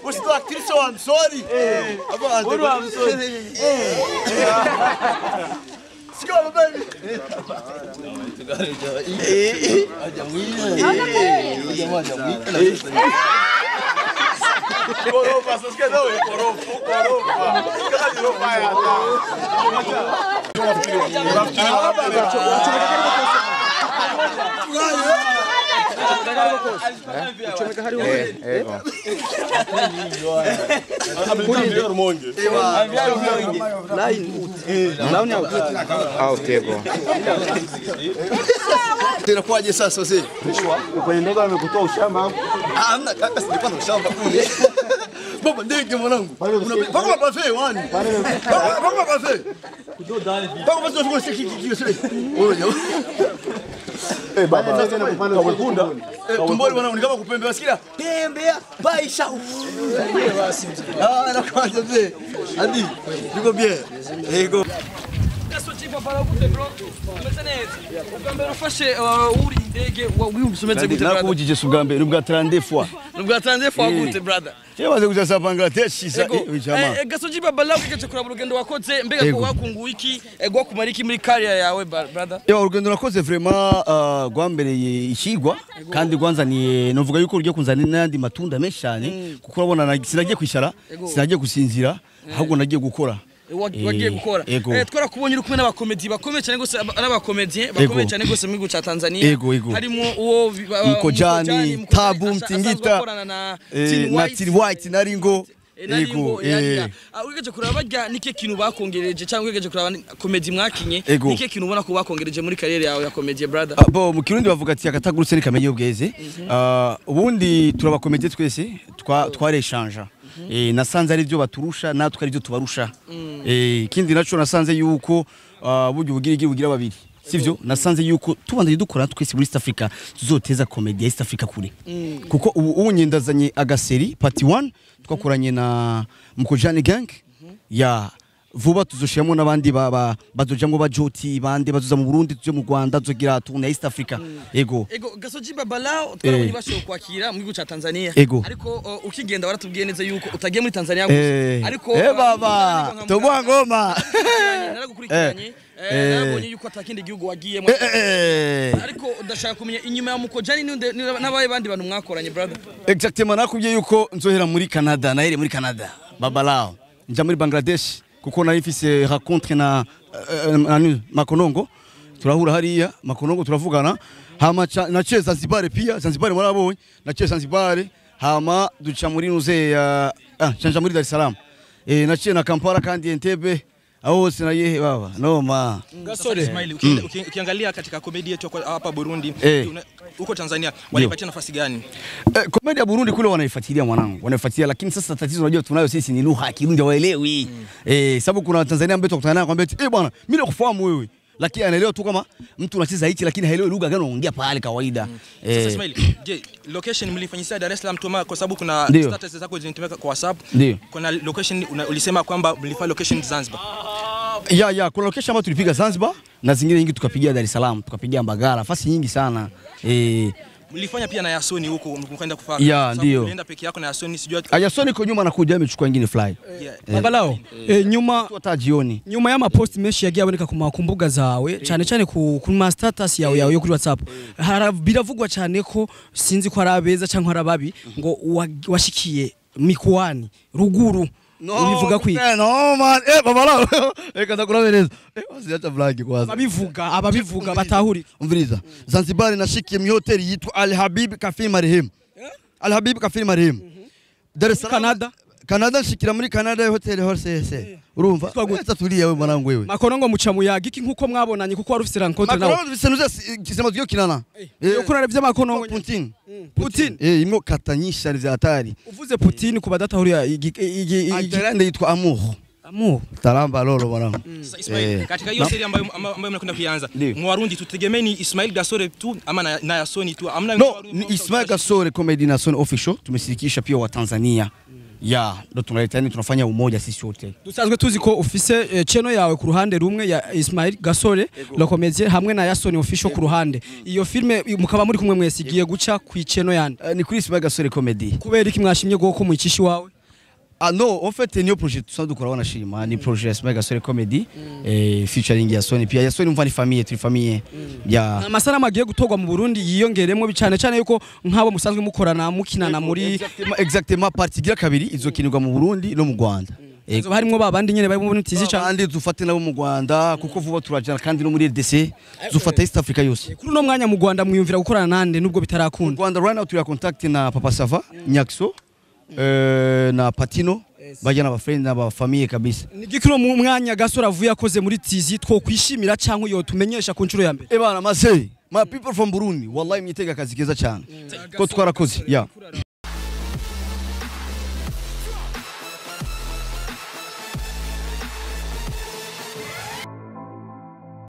Você tá aqui, seu I'm sorry. I'm sorry. Go, baby. Coroa, vocês querem não? Coroa. Não vai Inakuwaje sasa wazee? Kwenye ndege wamekutoa ushamba. Hamna kaka, sikuwa na ushamba kule. Baba ndege mwanangu. Paka buffet wani. Paka buffet. Paka buffet sio siki kiki sio. Baba sasa tena kupanda wekundu. Tumboni mwanangu ni kama kupembea wasikia. Tembea baisha. Nakuaje mzee? Hadi. Niko bien. Ego. Ufashe uri indege wumsumeze gute brother? Nakubujije sugambe nubwa 30 fois. Nubwa 30 fois gute brother? Cyebaze kujasa Bangladesh sisa ijama. Gasoji babala ukije kura urugendo wakoze mbega ko wakungu iki gwa kumariki muri career yawe brother? Yo urugendo nakoze vraiment gwambereye ishigwa kandi gwanzaniye novuga yuko uryo kunzana n'andi matunda menshi cyane kuko urabona sinagiye kwishara sinagiye gusinzira ahubwo nagiye gukora. Wagiye gukora twara kubonye uri kumwe n'abakomedi bakomeye cyane gose n'abakomedien bakomeye cyane gose mu gihugu ca Tanzania harimo uwo Mkojani Tabu Mtingita na Tiri White na Ringo ugeje kuraba barya nike kintu bakongereje cyangwa ugeje kuraba komedi mwakinye nike kintu ubona ko bakongereje muri career yawe ya comedy brother? Bo mu Kirundi bavuga ati akatagurutse ni kamenye ubweze ubundi turabakomedie twese twareshanja nasanze ari byo baturusha natwe ari byo tubarusha ikindi naco nasanze yuko buryo bugira babiri sivyo nasanze yuko tubandanye dukora twese muri East Africa tuzoteza comedy ya East Africa kure kuko ubu nyindazanye agaseri part 1 twakoranye na Mkojani Gang ya vuba tuzoshiramo nabandi bazojamwe bajoti bande bazoza mu Burundi tuje mu Rwanda tuzogira tuna East Africa ego Gasoji babalao twarabonye bashoye kwakira mu gihugu ca Tanzania ariko ukigenda waratubwiye neza yuko utagiye muri Tanzania gusa ariko baba tobwa ngoma naragukurikiranye nabonye yuko atakindi gihugu wagiyemo ariko ndashaka kumenya inyuma ya Mkojani n'abaye bandi bantu mwakoranye brother? Exactement nakubwiye yuko nzohera muri Canada nahere muri Canada babalao nja muri Bangladesh kuko narifise rencontre na Makonongo turahura hariya Makonongo turavugana hama na Che Zanzibar pia Zanzibar mwarabonye na Che Zanzibar hama duca muri nuze ya chanja muri Dar es Salaam na Che na Kampala kandi Entebbe aho sina yehe baba noma. Gasore Ismail ukiangalia katika komedi yetu hapa Burundi huko Tanzania walipatia nafasi gani? Komedi ya Burundi kule wanaifuatilia mwanangu wanaifuatilia, lakini sasa tatizo unajua tunayo sisi ni lugha ya Kirundi waelewi sababu kuna Tanzania ambao tukutana nao kwambia bwana mimi nakufahamu wewe lakini anaelewa tu kama mtu anacheza hichi lakini haelewi lugha gani unaongea pale kawaida. Sasa Ismail, je, location mlifanyia Dar es Salaam tuma kwa sababu kuna status zako zinatumika kwa WhatsApp. Kuna location ulisema kwamba mlifanya location Zanzibar. Ya kuna location ambayo tulipiga Zanzibar na zingine nyingi tukapigia Dar es Salaam, tukapigia Mbagala, nafasi nyingi sana. Mlifanya pia na Yasoni huko mkaenda kufanya. Ya ndio. Ulienda peke yako na Yasoni sijui. Yasoni kwa nyuma anakuja amechukua nyingine fly. Babalao nyuma watajioni. Nyuma ya mapost meshi yagiye aboneka ku makumbuga zawe cyane cyane ku ma status yawe yo kuri WhatsApp. Biravugwa cyane ko sinzi ko arabeza cyangwa arababi ngo washikiye mikoani ruguru. Ubivuga kwiki? No man, babalao. Reka ndakurabereza. Wasiacha vlog kwanza. Ababivuga batahuri. Umviriza. Zanzibar nashikiye mu hotel yitwa Al Habib Cafe Marehemu. Al Habib Cafe Marehemu. Dar es Salaam Canada. Canada nshikira muri Canada hotel hose urumva wese turiye we mwanangu wewe Macron ngo muca muyaga iki nkuko mwabonanye kuko wari ufite rencontre nawe Macron bisenuza kisema tuyo kinana yo kurara vya Macron ngo Putin imwo katanyisha vya hatari uvuze Putin ku badatahuriya Italande yitwa Amour Taramba lolo mwanangu katika hiyo serie ambayo mnakwenda kuanza mwarundi tutegemeni Ismail Gasore tu ama na Yasoni tu amna no ni Ismail Gasore comedy na Yasoni official tumeshirikisha pia wa Tanzania ndo tunaleta tunafanya umoja sisi wote dusanzwe tuzi ko ufise channel yawe ku ruhande rumwe ya Ismail Gasore la comedy hamwe na Yasoni official ku ruhande iyo filme mukaba muri kumwe mwese igiye guca ku channel yande ni kuri Ismail Gasore comedy kubera iki mwashimye goko mu ikishi wawe Ah non, en fait, niyo projet tout ça dukora wanashima ni projet Ismail Gasore comedy featuring Yasoni pia Yasoni umva ni famille turi famille ya amasana magiye gutogwa mu Burundi yiyongeremo bicane cyane yuko nk'abo musanzwe mukorana mukinana muri exactement partie gira kabiri izokinirwa mu Burundi no mu Rwanda harimo babandi nyene bari mu tizi cyane kandi dufate nabo mu Rwanda kuko vuba turajana kandi no muri RDC dufata East Africa yose kuri no mwanya mu Rwanda mwiyumvira gukorana nande nubwo bitarakunda Rwanda right now turi contact na Papa Sava Nyakso na Patino bajya na friend na famille kabisa nigikiro mu mwanya Gasore avuye akoze muri tizi two kwishimira cyangwa yo tumenyesha ku ncuro ya mbere bana masei my people from Burundi wallahi mwitega kazi keza cyane ko twarakoze